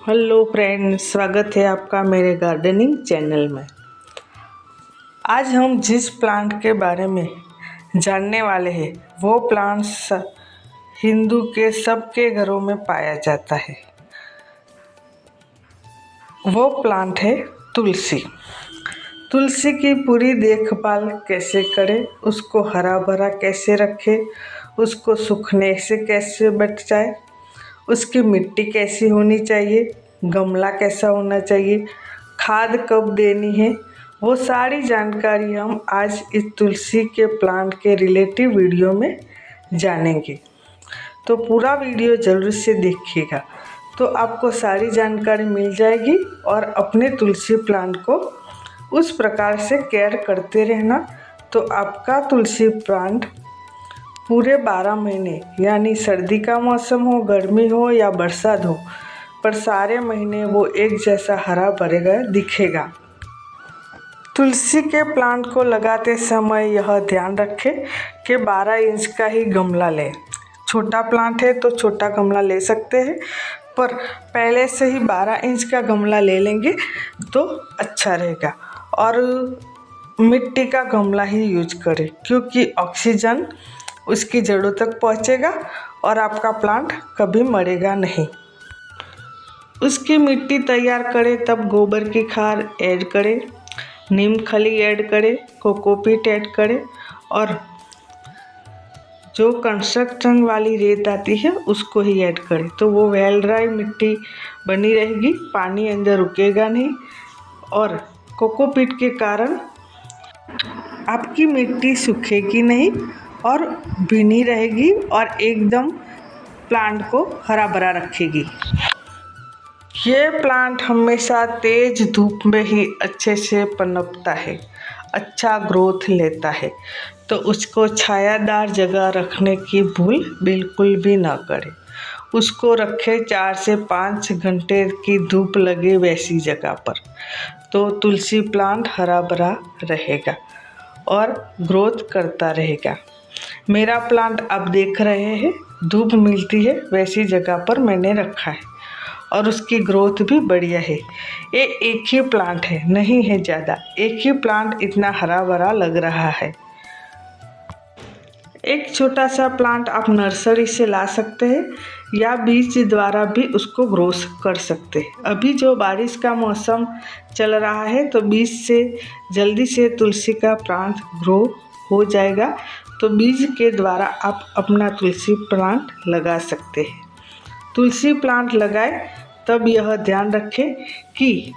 Hello friends, स्वागत है आपका मेरे गार्डनिंग चैनल में। आज हम जिस प्लांट के बारे में जानने वाले हैं वो प्लांट्स हिंदू के सबके घरों में पाया जाता है। वो प्लांट है तुलसी। तुलसी की पूरी देखभाल कैसे करें, उसको हरा भरा कैसे रखें, उसको सूखने से कैसे बचाएं, उसकी मिट्टी कैसी होनी चाहिए, गमला कैसा होना चाहिए, खाद कब देनी है, वो सारी जानकारी हम आज इस तुलसी के प्लांट के रिलेटिव वीडियो में जानेंगे। तो पूरा वीडियो जरूर से देखिएगा, तो आपको सारी जानकारी मिल जाएगी और अपने तुलसी प्लांट को उस प्रकार से केयर करते रहना, तो आपका तुलसी प्लांट पूरे 12 महीने, यानी सर्दी का मौसम हो, गर्मी हो या बरसात हो, पर सारे महीने वो एक जैसा हरा भरा दिखेगा। तुलसी के प्लांट को लगाते समय यह ध्यान रखें कि 12 इंच का ही गमला लें। छोटा प्लांट है तो छोटा गमला ले सकते हैं, पर पहले से ही 12 इंच का गमला ले लेंगे तो अच्छा रहेगा। और मिट्टी का गमला ही यूज करें, क्योंकि ऑक्सीजन उसकी जड़ों तक पहुंचेगा और आपका प्लांट कभी मरेगा नहीं। उसकी मिट्टी तैयार करें तब गोबर की खाद ऐड करें, नीम खली ऐड करें, कोकोपीट ऐड करें और जो कंस्ट्रक्शन वाली रेत आती है उसको ही ऐड करें, तो वो वेल ड्राई मिट्टी बनी रहेगी, पानी अंदर रुकेगा नहीं और कोकोपीट के कारण आपकी मिट्टी सूखेगी नहीं और भीनी रहेगी और एकदम प्लांट को हरा भरा रखेगी। ये प्लांट हमेशा तेज धूप में ही अच्छे से पनपता है, अच्छा ग्रोथ लेता है, तो उसको छायादार जगह रखने की भूल बिल्कुल भी ना करें। उसको रखें 4 से 5 घंटे की धूप लगे वैसी जगह पर, तो तुलसी प्लांट हरा भरा रहेगा और ग्रोथ करता रहेगा। मेरा प्लांट आप देख रहे हैं, धूप मिलती है वैसी जगह पर मैंने रखा है और उसकी ग्रोथ भी बढ़िया है। ये एक ही प्लांट है, नहीं है ज़्यादा, एक ही प्लांट इतना हरा भरा लग रहा है। एक छोटा सा प्लांट आप नर्सरी से ला सकते हैं या बीज द्वारा भी उसको ग्रो कर सकते हैं। अभी जो बारिश का मौसम चल रहा है तो बीज से जल्दी से तुलसी का प्लांट ग्रो हो जाएगा, तो बीज के द्वारा आप अपना तुलसी प्लांट लगा सकते हैं। तुलसी प्लांट लगाए तब यह ध्यान रखें कि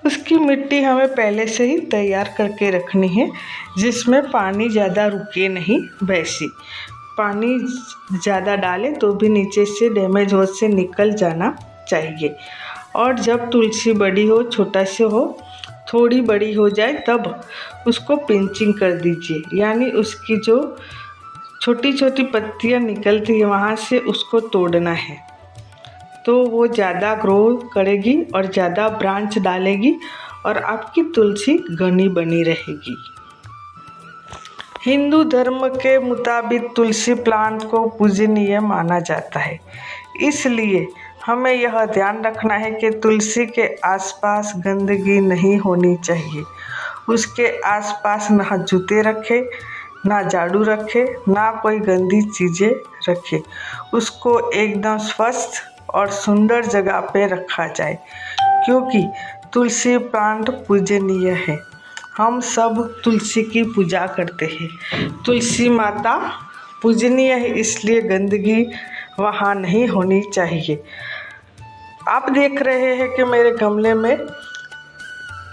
उसकी मिट्टी हमें पहले से ही तैयार करके रखनी है, जिसमें पानी ज़्यादा रुके नहीं वैसी। पानी ज़्यादा डालें तो भी नीचे से डैमेज हो से निकल जाना चाहिए। और जब तुलसी बड़ी हो, छोटा से हो, थोड़ी बड़ी हो जाए तब उसको पिंचिंग कर दीजिए, यानी उसकी जो छोटी छोटी पत्तियां निकलती है वहाँ से उसको तोड़ना है, तो वो ज़्यादा ग्रो करेगी और ज़्यादा ब्रांच डालेगी और आपकी तुलसी घनी बनी रहेगी। हिंदू धर्म के मुताबिक तुलसी प्लांट को पूजनीय माना जाता है, इसलिए हमें यह ध्यान रखना है कि तुलसी के आसपास गंदगी नहीं होनी चाहिए। उसके आसपास ना जूते रखें, ना झाड़ू रखें, ना कोई गंदी चीज़ें रखें। उसको एकदम स्वस्थ और सुंदर जगह पे रखा जाए, क्योंकि तुलसी प्लांट पूजनीय है। हम सब तुलसी की पूजा करते हैं। तुलसी माता पूजनीय है, इसलिए गंदगी वहाँ नहीं होनी चाहिए। आप देख रहे हैं कि मेरे गमले में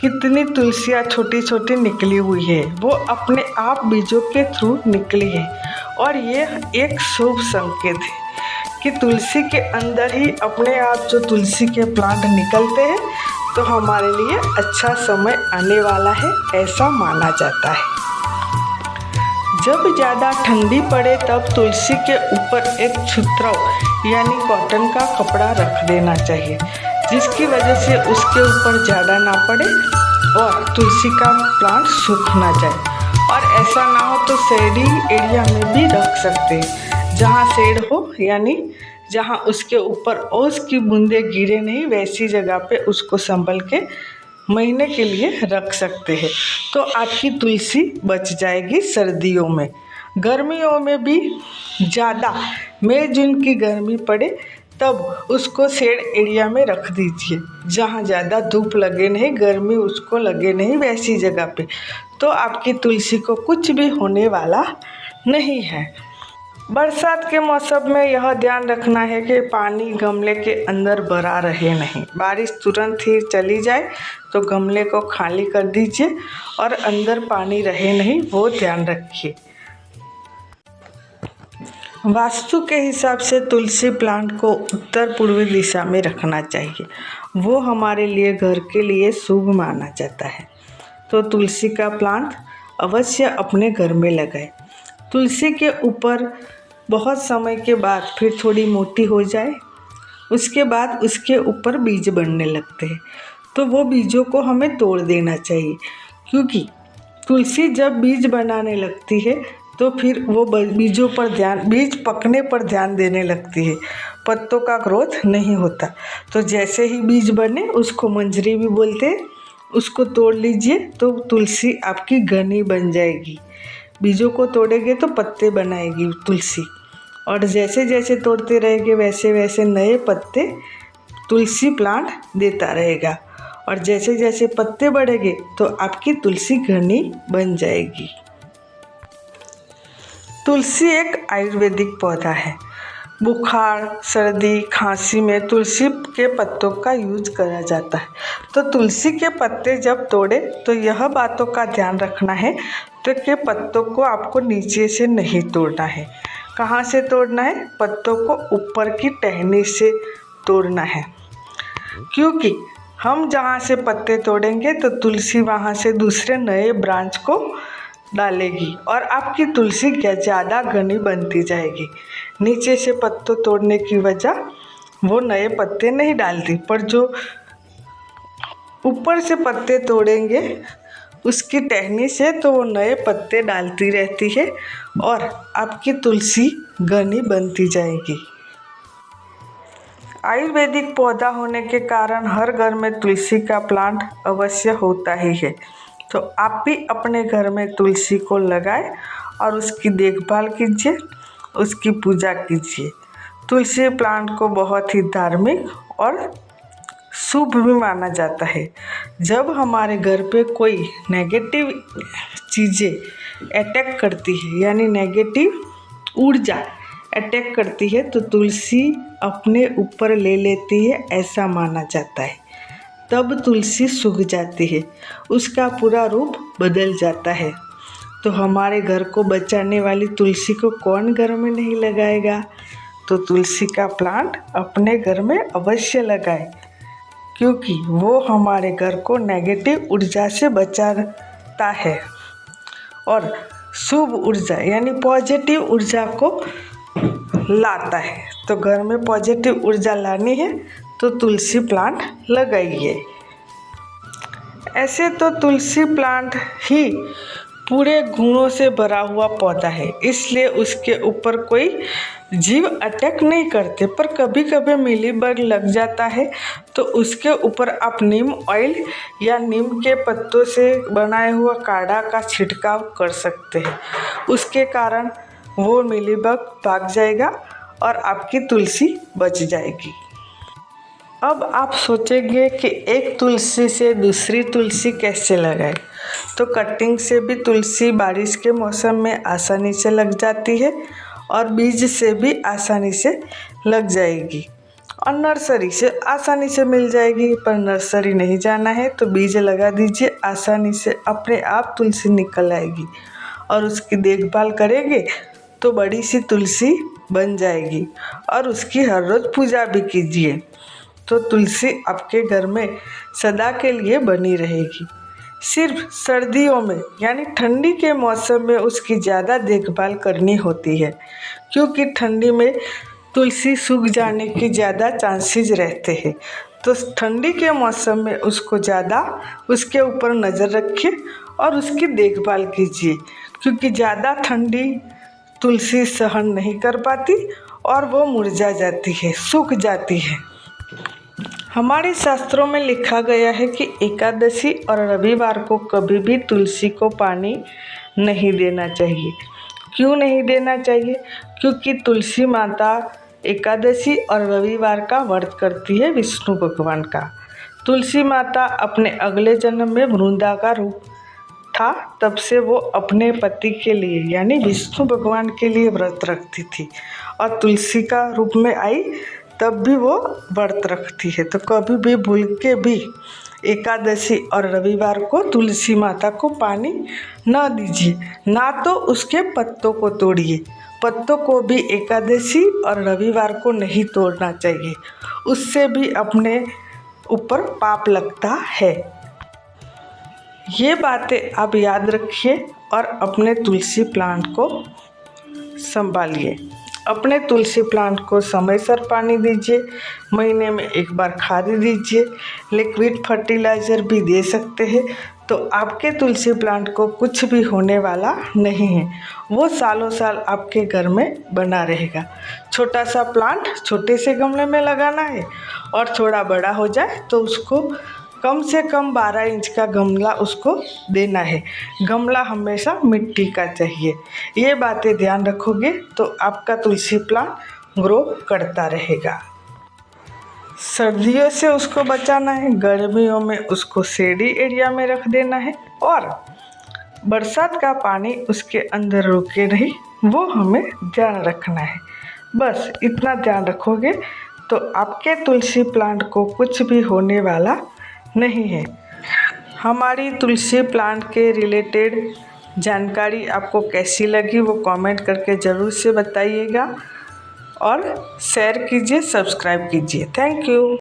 कितनी तुलसियाँ छोटी छोटी निकली हुई है, वो अपने आप बीजों के थ्रू निकली है और ये एक शुभ संकेत है कि तुलसी के अंदर ही अपने आप जो तुलसी के प्लांट निकलते हैं, तो हमारे लिए अच्छा समय आने वाला है, ऐसा माना जाता है। जब ज़्यादा ठंडी पड़े तब तुलसी के ऊपर एक छुत्राव यानी कॉटन का कपड़ा रख देना चाहिए, जिसकी वजह से उसके ऊपर ज़्यादा ना पड़े और तुलसी का प्लांट सूख ना जाए। और ऐसा ना हो तो शेडी एरिया में भी रख सकते हैं, जहाँ शेड हो, यानी जहाँ उसके ऊपर ओस की बूंदें गिरे नहीं, वैसी जगह पे उसको संभल के महीने के लिए रख सकते हैं। तो आपकी तुलसी बच जाएगी सर्दियों में। गर्मियों में भी ज़्यादा मई जून की गर्मी पड़े तब उसको शेड एरिया में रख दीजिए, जहाँ ज़्यादा धूप लगे नहीं, गर्मी उसको लगे नहीं, वैसी जगह पे। तो आपकी तुलसी को कुछ भी होने वाला नहीं है। बरसात के मौसम में यह ध्यान रखना है कि पानी गमले के अंदर भरा रहे नहीं। बारिश तुरंत ही चली जाए तो गमले को खाली कर दीजिए और अंदर पानी रहे नहीं, वो ध्यान रखिए। वास्तु के हिसाब से तुलसी प्लांट को उत्तर पूर्वी दिशा में रखना चाहिए, वो हमारे लिए घर के लिए शुभ माना जाता है। तो तुलसी का प्लांट अवश्य अपने घर में लगाएं। तुलसी के ऊपर बहुत समय के बाद फिर थोड़ी मोटी हो जाए, उसके बाद उसके ऊपर बीज बनने लगते हैं, तो वो बीजों को हमें तोड़ देना चाहिए, क्योंकि तुलसी जब बीज बनाने लगती है तो फिर वो बीज पकने पर ध्यान देने लगती है, पत्तों का ग्रोथ नहीं होता। तो जैसे ही बीज बने, उसको मंजरी भी बोलते हैं, उसको तोड़ लीजिए तो तुलसी आपकी घनी बन जाएगी। बीजों को तोड़ेंगे तो पत्ते बनाएगी तुलसी, और जैसे जैसे तोड़ते रहेंगे वैसे वैसे नए पत्ते तुलसी प्लांट देता रहेगा, और जैसे जैसे पत्ते बढ़ेंगे तो आपकी तुलसी घनी बन जाएगी। तुलसी एक आयुर्वेदिक पौधा है। बुखार, सर्दी, खांसी में तुलसी के पत्तों का यूज करा जाता है। तो तुलसी के पत्ते जब तोड़े तो यह बातों का ध्यान रखना है तो कि पत्तों को आपको नीचे से नहीं तोड़ना है। कहाँ से तोड़ना है? पत्तों को ऊपर की टहनी से तोड़ना है, क्योंकि हम जहाँ से पत्ते तोड़ेंगे तो तुलसी वहाँ से दूसरे नए ब्रांच को डालेगी और आपकी तुलसी ज़्यादा घनी बनती जाएगी। नीचे से पत्तों तोड़ने की वजह वो नए पत्ते नहीं डालती, पर जो ऊपर से पत्ते तोड़ेंगे उसकी टहनी से तो वो नए पत्ते डालती रहती है और आपकी तुलसी घनी बनती जाएगी। आयुर्वेदिक पौधा होने के कारण हर घर में तुलसी का प्लांट अवश्य होता ही है। तो आप भी अपने घर में तुलसी को लगाएं और उसकी देखभाल कीजिए, उसकी पूजा कीजिए। तुलसी प्लांट को बहुत ही धार्मिक और शुभ भी माना जाता है। जब हमारे घर पे कोई नेगेटिव चीज़ें अटैक करती है, यानी नेगेटिव ऊर्जा अटैक करती है, तो तुलसी अपने ऊपर ले लेती है, ऐसा माना जाता है। तब तुलसी सूख जाती है, उसका पूरा रूप बदल जाता है। तो हमारे घर को बचाने वाली तुलसी को कौन घर में नहीं लगाएगा? तो तुलसी का प्लांट अपने घर में अवश्य लगाए, क्योंकि वो हमारे घर को नेगेटिव ऊर्जा से बचाता है और शुभ ऊर्जा यानी पॉजिटिव ऊर्जा को लाता है। तो घर में पॉजिटिव ऊर्जा लानी है तो तुलसी प्लांट लगाइए। ऐसे तो तुलसी प्लांट ही पूरे गुणों से भरा हुआ पौधा है, इसलिए उसके ऊपर कोई जीव अटैक नहीं करते, पर कभी कभी मिलीबग लग जाता है तो उसके ऊपर आप नीम ऑयल या नीम के पत्तों से बनाए हुआ काढ़ा का छिड़काव कर सकते हैं। उसके कारण वो मिलीबग भाग जाएगा और आपकी तुलसी बच जाएगी। अब आप सोचेंगे कि एक तुलसी से दूसरी तुलसी कैसे लगाएं? तो कटिंग से भी तुलसी बारिश के मौसम में आसानी से लग जाती है और बीज से भी आसानी से लग जाएगी और नर्सरी से आसानी से मिल जाएगी। पर नर्सरी नहीं जाना है तो बीज लगा दीजिए, आसानी से अपने आप तुलसी निकल आएगी और उसकी देखभाल करेंगे तो बड़ी सी तुलसी बन जाएगी और उसकी हर रोज़ पूजा भी कीजिए तो तुलसी आपके घर में सदा के लिए बनी रहेगी। सिर्फ सर्दियों में यानी ठंडी के मौसम में उसकी ज़्यादा देखभाल करनी होती है, क्योंकि ठंडी में तुलसी सूख जाने की ज़्यादा चांसेस रहते हैं। तो ठंडी के मौसम में उसको ज़्यादा उसके ऊपर नज़र रखिए और उसकी देखभाल कीजिए, क्योंकि ज़्यादा ठंडी तुलसी सहन नहीं कर पाती और वो मुरझा जाती है, सूख जाती है। हमारे शास्त्रों में लिखा गया है कि एकादशी और रविवार को कभी भी तुलसी को पानी नहीं देना चाहिए। क्यों नहीं देना चाहिए? क्योंकि तुलसी माता एकादशी और रविवार का व्रत करती है विष्णु भगवान का। तुलसी माता अपने अगले जन्म में वृंदा का रूप था, तब से वो अपने पति के लिए यानी विष्णु भगवान के लिए व्रत रखती थी और तुलसी का रूप में आई तब भी वो व्रत रखती है। तो कभी भी भूल के भी एकादशी और रविवार को तुलसी माता को पानी न दीजिए, ना तो उसके पत्तों को तोड़िए। पत्तों को भी एकादशी और रविवार को नहीं तोड़ना चाहिए, उससे भी अपने ऊपर पाप लगता है। ये बातें आप याद रखिए और अपने तुलसी प्लांट को संभालिए। अपने तुलसी प्लांट को समय से पानी दीजिए, महीने में एक बार खाद दीजिए, लिक्विड फर्टिलाइज़र भी दे सकते हैं। तो आपके तुलसी प्लांट को कुछ भी होने वाला नहीं है, वो सालों साल आपके घर में बना रहेगा। छोटा सा प्लांट छोटे से गमले में लगाना है और थोड़ा बड़ा हो जाए तो उसको कम से कम 12 इंच का गमला उसको देना है। गमला हमेशा मिट्टी का चाहिए। ये बातें ध्यान रखोगे तो आपका तुलसी प्लांट ग्रो करता रहेगा। सर्दियों से उसको बचाना है, गर्मियों में उसको शेडी एरिया में रख देना है और बरसात का पानी उसके अंदर रुके नहीं, वो हमें ध्यान रखना है। बस इतना ध्यान रखोगे तो आपके तुलसी प्लांट को कुछ भी होने वाला नहीं है। हमारी तुलसी प्लांट के रिलेटेड जानकारी आपको कैसी लगी वो कमेंट करके ज़रूर से बताइएगा और शेयर कीजिए, सब्सक्राइब कीजिए। Thank you.